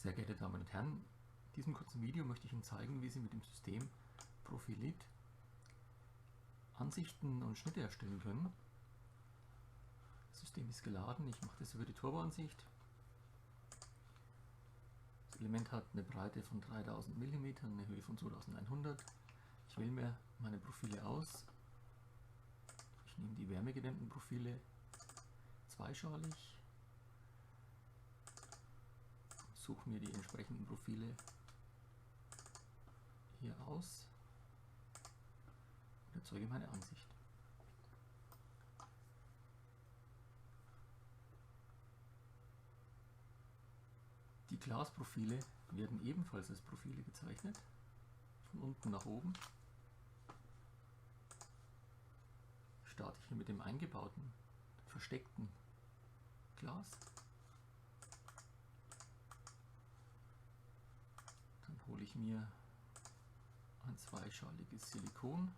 Sehr geehrte Damen und Herren, in diesem kurzen Video möchte ich Ihnen zeigen, wie Sie mit dem System Profilit Ansichten und Schnitte erstellen können. Das System ist geladen, ich mache das über die Turboansicht. Das Element hat eine Breite von 3000 mm, eine Höhe von 2100. Ich wähle mir meine Profile aus. Ich nehme die wärmegedämmten Profile zweischalig. Suche mir die entsprechenden Profile hier aus und erzeuge meine Ansicht. Die Glasprofile werden ebenfalls als Profile gezeichnet, von unten nach oben. Starte ich hier mit dem eingebauten, versteckten Glas. Dann hole ich mir ein zweischaliges Silikon.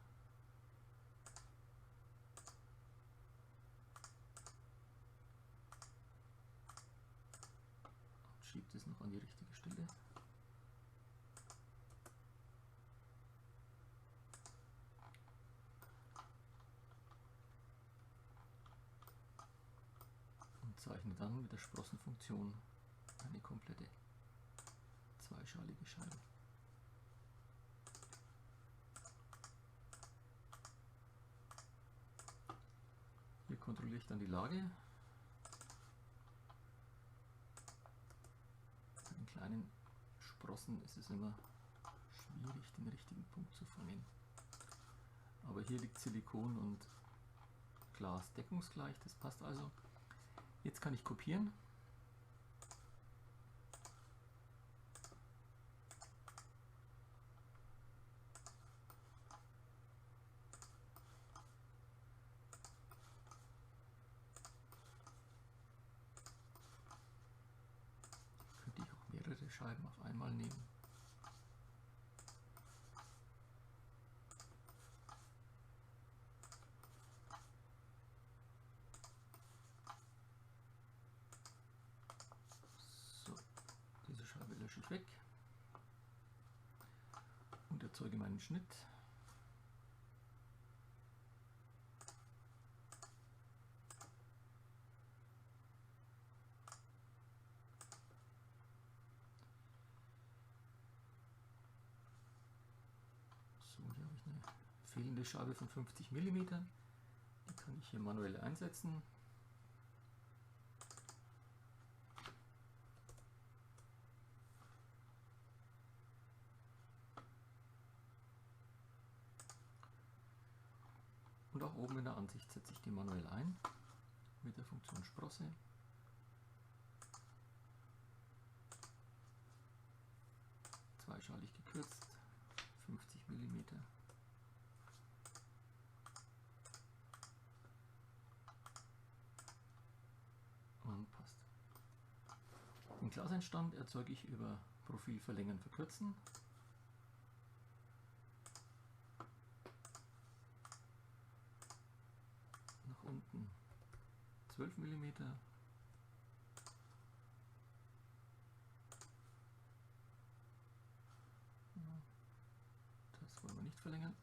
Und schiebe es noch an die richtige Stelle. Und zeichne dann mit der Sprossenfunktion eine komplette zweischalige Scheibe. Hier kontrolliere ich dann die Lage. Bei den kleinen Sprossen ist es immer schwierig, den richtigen Punkt zu fangen. Aber hier liegt Silikon und Glas deckungsgleich, das passt also. Jetzt kann ich kopieren. Könnte ich auch mehrere Scheiben auf einmal nehmen. So, diese Scheibe lösche ich weg und erzeuge meinen Schnitt. So, hier habe ich eine fehlende Scheibe von 50 mm. Die kann ich hier manuell einsetzen. Und auch oben in der Ansicht setze ich die manuell ein mit der Funktion Sprosse. Zweischalig gekürzt, 50 mm. Und passt. Den Glaseinstand erzeuge ich über Profil verlängern, verkürzen. Nach unten 12 mm. Das wollen wir nicht verlängern.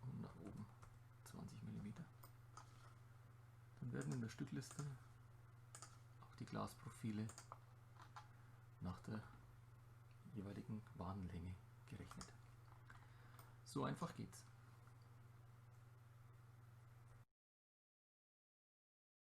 Und nach oben 20 mm. Dann werden in der Stückliste auch die Glasprofile nach der jeweiligen Warenlänge gerechnet. So einfach geht's.